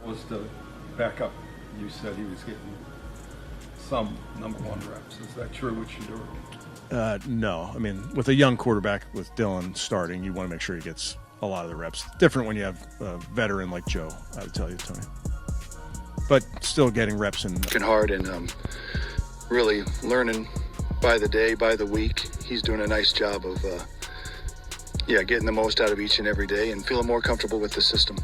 Was the backup. You said he was getting some number one reps. Is that true with Shedeur? No. I mean, with a young quarterback with Dillon starting, you want to make sure he gets a lot of the reps. Different when you have a veteran like Joe, I would tell you, Tony. But still getting reps and working hard and really learning by the day, by the week. He's doing a nice job of getting the most out of each and every day and feeling more comfortable with the system.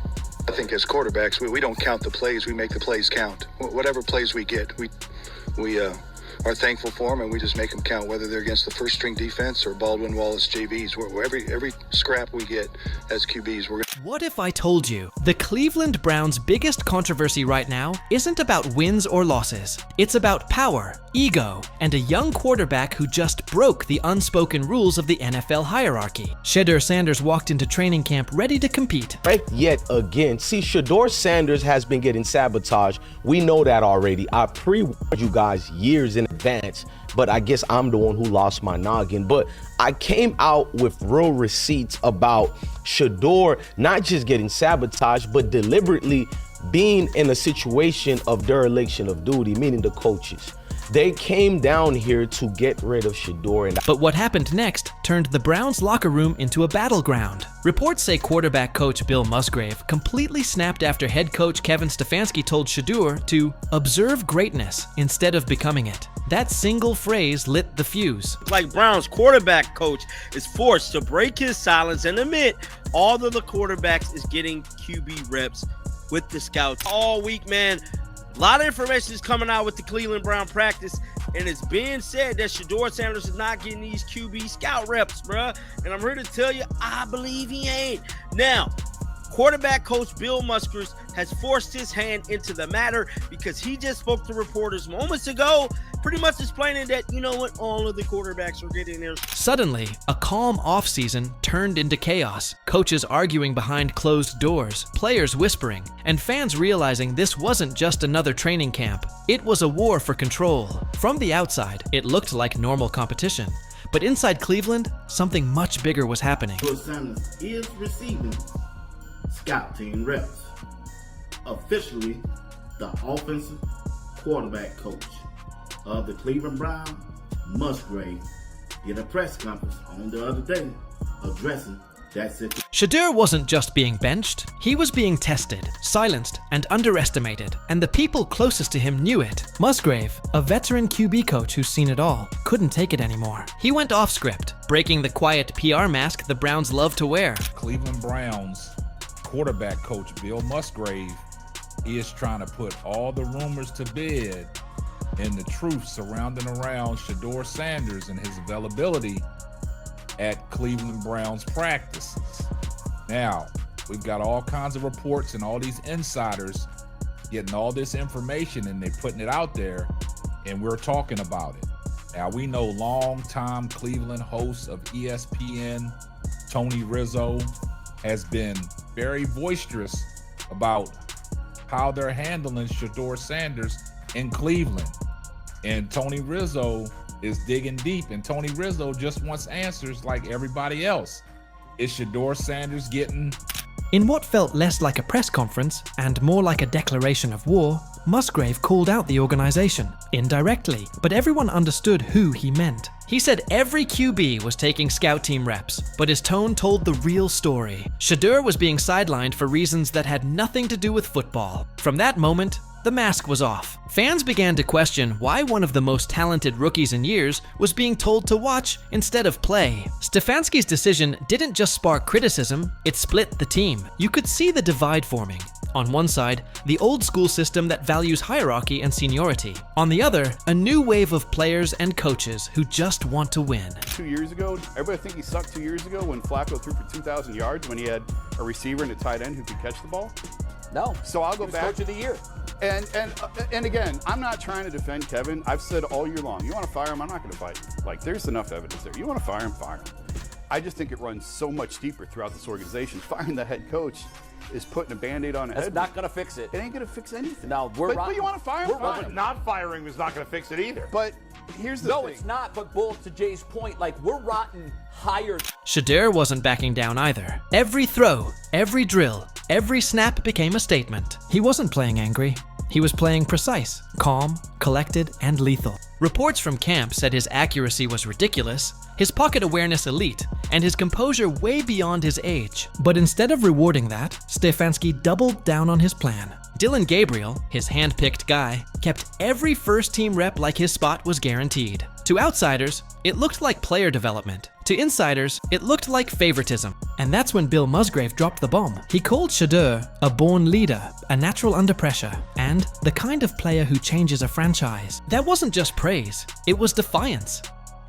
I think as quarterbacks, we don't count the plays, we make the plays count. Whatever plays we get, we are thankful for them, and we just make them count, whether they're against the first string defense or Baldwin Wallace JVs. Every scrap we get as QBs, we're What if I told you the Cleveland Browns' biggest controversy right now isn't about wins or losses? It's about power, ego, and a young quarterback who just broke the unspoken rules of the NFL hierarchy. Shedeur Sanders walked into training camp ready to compete. Right? Yet again, see, Shedeur Sanders has been getting sabotaged. We know that already. I pre-warned you guys years in advance, but I guess I'm the one who lost my noggin. But I came out with real receipts about Shedeur not just getting sabotaged, but deliberately being in a situation of dereliction of duty, meaning the coaches. They came down here to get rid of Shedeur. But what happened next turned the Browns' locker room into a battleground. Reports say quarterback coach Bill Musgrave completely snapped after head coach Kevin Stefanski told Shedeur to observe greatness instead of becoming it. That single phrase lit the fuse. Like Browns quarterback coach is forced to break his silence and admit all of the quarterbacks is getting QB reps with the scouts all week, man. A lot of information is coming out with the Cleveland Brown practice, and it's being said that Shedeur Sanders is not getting these QB scout reps, bruh. And I'm here to tell you, I believe he ain't. Now, quarterback coach Bill Musgrave has forced his hand into the matter because he just spoke to reporters moments ago, pretty much explaining that, you know what, all of the quarterbacks are getting there. Suddenly, a calm offseason turned into chaos. Coaches arguing behind closed doors, players whispering, and fans realizing this wasn't just another training camp. It was a war for control. From the outside, it looked like normal competition. But inside Cleveland, something much bigger was happening. Shedeur Sanders is receiving scout team reps. Officially, the offensive quarterback coach of the Cleveland Browns, Musgrave, did a press conference on the other day addressing that situation. Shedeur wasn't just being benched, he was being tested, silenced, and underestimated, and the people closest to him knew it. Musgrave, a veteran QB coach who's seen it all, couldn't take it anymore. He went off script, breaking the quiet PR mask the Browns love to wear. Cleveland Browns quarterback coach Bill Musgrave is trying to put all the rumors to bed and the truth surrounding around Shedeur Sanders and his availability at Cleveland Browns practices. Now, we've got all kinds of reports and all these insiders getting all this information and they're putting it out there, and we're talking about it. Now, we know longtime Cleveland host of ESPN, Tony Rizzo, has been very boisterous about how they're handling Shedeur Sanders in Cleveland. And Tony Rizzo is digging deep, and Tony Rizzo just wants answers like everybody else. Is Shedeur Sanders getting... In what felt less like a press conference and more like a declaration of war, Musgrave called out the organization, indirectly, but everyone understood who he meant. He said every QB was taking scout team reps, but his tone told the real story. Shedeur was being sidelined for reasons that had nothing to do with football. From that moment, the mask was off. Fans began to question why one of the most talented rookies in years was being told to watch instead of play. Stefanski's decision didn't just spark criticism, it split the team. You could see the divide forming. On one side, the old school system that values hierarchy and seniority. On the other, a new wave of players and coaches who just want to win. 2 years ago, everybody think he sucked 2 years ago when Flacco threw for 2,000 yards when he had a receiver and a tight end who could catch the ball? No. So I'll go back. Coach of the year. And again, I'm not trying to defend Kevin. I've said all year long, you want to fire him, I'm not going to fight you. Like, there's enough evidence there. You want to fire him, fire him. I just think it runs so much deeper throughout this organization. Firing the head coach is putting a Band-Aid on a head. That's not going to fix it. It ain't going to fix anything. No, but you want to fire him? Fire him. him. Not firing him is not going to fix it either. But here's the thing. No, it's not. But Bull, to Jay's point, like, we're rotten higher. Shedeur wasn't backing down either. Every throw, every drill, Every snap became a statement. He wasn't playing angry. He was playing precise, calm, collected, and lethal. Reports from camp said his accuracy was ridiculous, his pocket awareness elite, and his composure way beyond his age. But instead of rewarding that, Stefanski doubled down on his plan. Dillon Gabriel, his hand-picked guy, kept every first-team rep like his spot was guaranteed. To outsiders, it looked like player development. To insiders, it looked like favoritism. And that's when Bill Musgrave dropped the bomb. He called Shedeur a born leader, a natural under pressure, and the kind of player who changes a franchise. That wasn't just praise, it was defiance.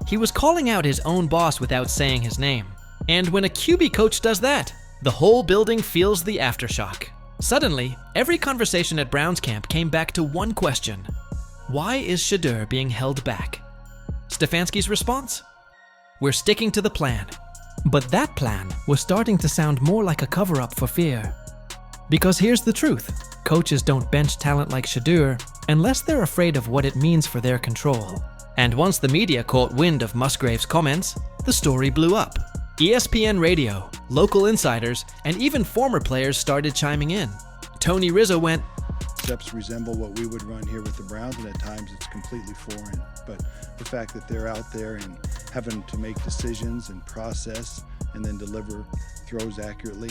He was calling out his own boss without saying his name. And when a QB coach does that, the whole building feels the aftershock. Suddenly, every conversation at Browns camp came back to one question. Why is Shedeur being held back? Stefanski's response? We're sticking to the plan. But that plan was starting to sound more like a cover-up for fear. Because here's the truth. Coaches don't bench talent like Shedeur unless they're afraid of what it means for their control. And once the media caught wind of Musgrave's comments, the story blew up. ESPN Radio, local insiders, and even former players started chiming in. Tony Rizzo went, Steps resemble what we would run here with the Browns, and at times it's completely foreign. But the fact that they're out there and having to make decisions and process and then deliver throws accurately,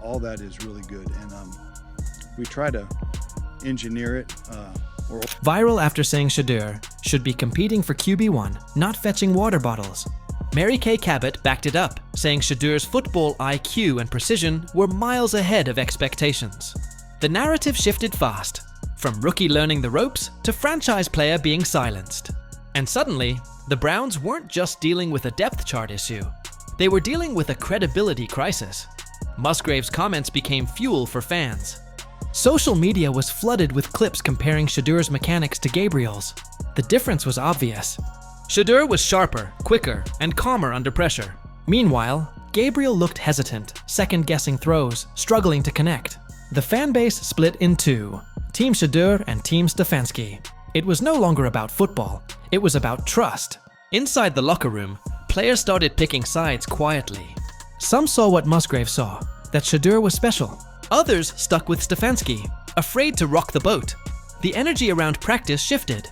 all that is really good. And we try to engineer it. Viral after saying Shedeur should be competing for QB1, not fetching water bottles. Mary Kay Cabot backed it up, saying Shedeur's football IQ and precision were miles ahead of expectations. The narrative shifted fast, from rookie learning the ropes to franchise player being silenced. And suddenly, the Browns weren't just dealing with a depth chart issue. They were dealing with a credibility crisis. Musgrave's comments became fuel for fans. Social media was flooded with clips comparing Shedeur's mechanics to Gabriel's. The difference was obvious. Shedeur was sharper, quicker, and calmer under pressure. Meanwhile, Gabriel looked hesitant, second-guessing throws, struggling to connect. The fan base split in two, Team Shedeur and Team Stefanski. It was no longer about football, it was about trust. Inside the locker room, players started picking sides quietly. Some saw what Musgrave saw, that Shedeur was special. Others stuck with Stefanski, afraid to rock the boat. The energy around practice shifted.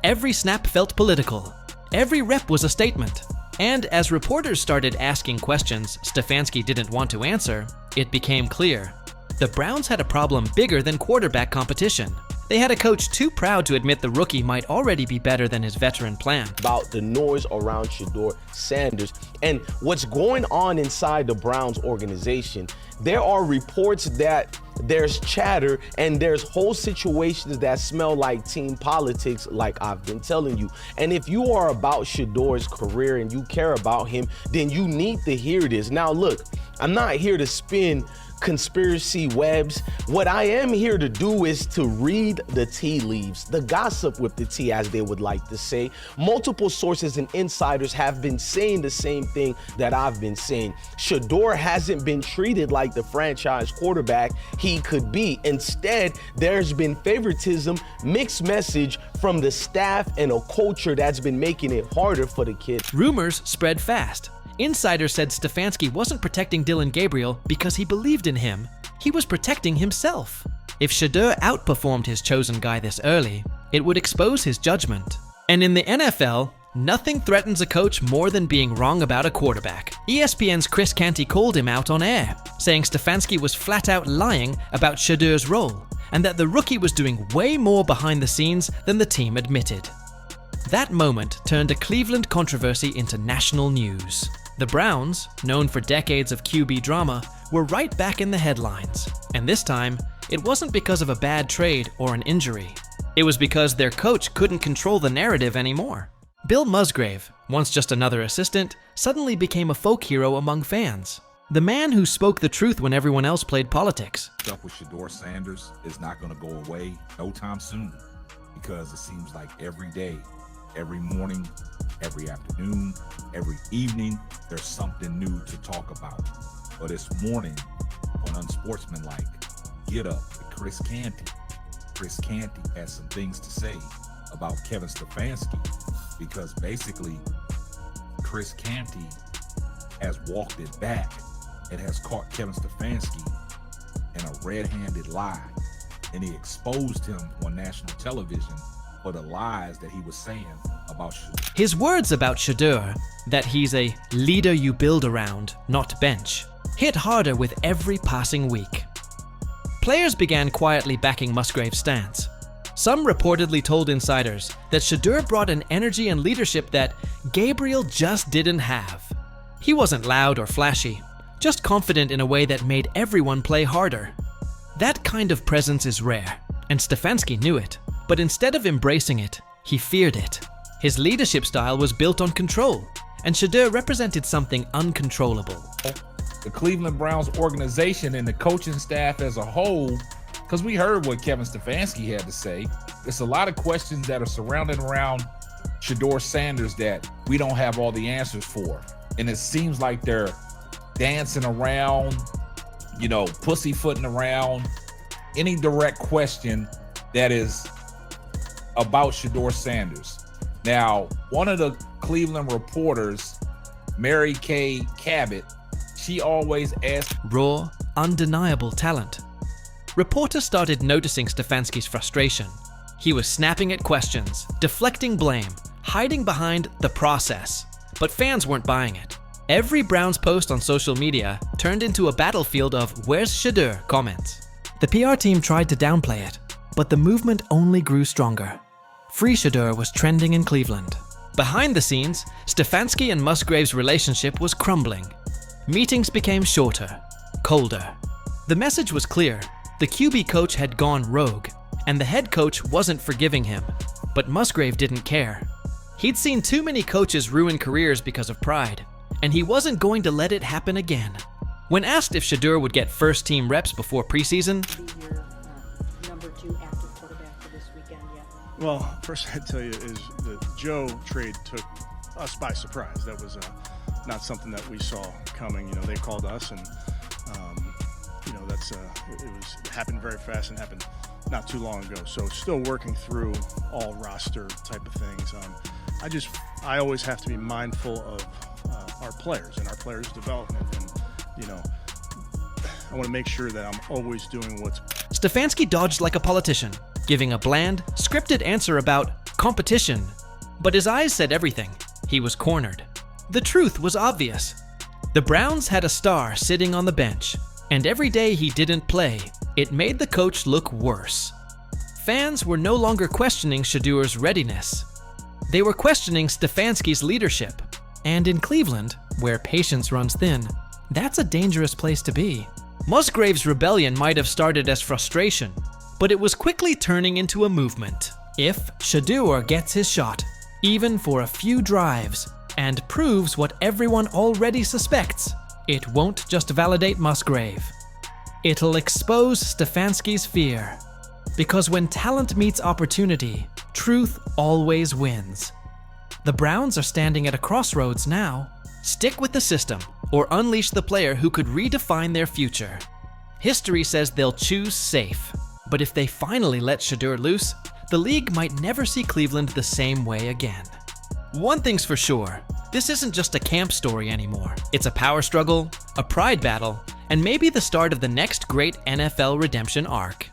Every snap felt political. Every rep was a statement. And as reporters started asking questions Stefanski didn't want to answer, it became clear. The Browns had a problem bigger than quarterback competition. They had a coach too proud to admit the rookie might already be better than his veteran plan. About the noise around Shedeur Sanders and what's going on inside the Browns organization. There are reports that there's chatter and there's whole situations that smell like team politics, like I've been telling you. And if you are about Shedeur's career and you care about him, then you need to hear this. Now look, I'm not here to spin conspiracy webs. What I am here to do is to read the tea leaves, the gossip with the tea, as they would like to say. Multiple sources and insiders have been saying the same thing that I've been saying. Shedeur hasn't been treated like the franchise quarterback he could be. Instead, there's been favoritism, mixed message from the staff, and a culture that's been making it harder for the kid. Rumors spread fast. Insiders said Stefanski wasn't protecting Dillon Gabriel because he believed in him. He was protecting himself. If Shedeur outperformed his chosen guy this early, it would expose his judgment. And in the NFL, nothing threatens a coach more than being wrong about a quarterback. ESPN's Chris Canty called him out on air, saying Stefanski was flat out lying about Shedeur's role, and that the rookie was doing way more behind the scenes than the team admitted. That moment turned a Cleveland controversy into national news. The Browns, known for decades of QB drama, were right back in the headlines. And this time, it wasn't because of a bad trade or an injury. It was because their coach couldn't control the narrative anymore. Bill Musgrave, once just another assistant, suddenly became a folk hero among fans. The man who spoke the truth when everyone else played politics. Stuff with Shedeur Sanders is not going to go away no time soon, because it seems like every day, every morning, every afternoon, every evening, there's something new to talk about. But this morning, on Unsportsmanlike, Get Up with Chris Canty. Chris Canty has some things to say about Kevin Stefanski, because basically, Chris Canty has walked it back and has caught Kevin Stefanski and a red-handed lie. And he exposed him on national television for the lies that he was saying about Shedeur. His words about Shedeur, that he's a leader you build around, not bench, hit harder with every passing week. Players began quietly backing Musgrave's stance. Some reportedly told insiders that Shedeur brought an energy and leadership that Gabriel just didn't have. He wasn't loud or flashy, just confident in a way that made everyone play harder. That kind of presence is rare, and Stefanski knew it. But instead of embracing it, he feared it. His leadership style was built on control, and Shedeur represented something uncontrollable. The Cleveland Browns organization and the coaching staff as a whole, because we heard what Kevin Stefanski had to say, there's a lot of questions that are surrounding around Shedeur Sanders that we don't have all the answers for. And it seems like they're dancing around, pussyfooting around any direct question that is about Shedeur Sanders. Now, one of the Cleveland reporters, Mary Kay Cabot, she always asked. Raw, undeniable talent. Reporters started noticing Stefanski's frustration. He was snapping at questions, deflecting blame, hiding behind the process. But fans weren't buying it. Every Browns post on social media turned into a battlefield of "Where's Shedeur?" comments. The PR team tried to downplay it, but the movement only grew stronger. Free Shedeur was trending in Cleveland. Behind the scenes, Stefanski and Musgrave's relationship was crumbling. Meetings became shorter, colder. The message was clear. The QB coach had gone rogue, and the head coach wasn't forgiving him. But Musgrave didn't care. He'd seen too many coaches ruin careers because of pride, and he wasn't going to let it happen again. When asked if Shedeur would get first-team reps before preseason, Well, first I'd tell you is the Joe trade took us by surprise. That was not something that we saw coming. They called us, and it happened very fast and happened not too long ago. So still working through all roster type of things. I always have to be mindful of our players and our players' development, and I want to make sure that I'm always doing what's. Stefanski dodged like a politician, giving a bland, scripted answer about competition. But his eyes said everything. He was cornered. The truth was obvious. The Browns had a star sitting on the bench, and every day he didn't play, it made the coach look worse. Fans were no longer questioning Shedeur's readiness. They were questioning Stefanski's leadership. And in Cleveland, where patience runs thin, that's a dangerous place to be. Musgrave's rebellion might have started as frustration, but it was quickly turning into a movement. If Shedeur gets his shot, even for a few drives, and proves what everyone already suspects, it won't just validate Musgrave. It'll expose Stefanski's fear. Because when talent meets opportunity, truth always wins. The Browns are standing at a crossroads now. Stick with the system, or unleash the player who could redefine their future. History says they'll choose safe. But if they finally let Shedeur loose, the league might never see Cleveland the same way again. One thing's for sure, this isn't just a camp story anymore. It's a power struggle, a pride battle, and maybe the start of the next great NFL redemption arc.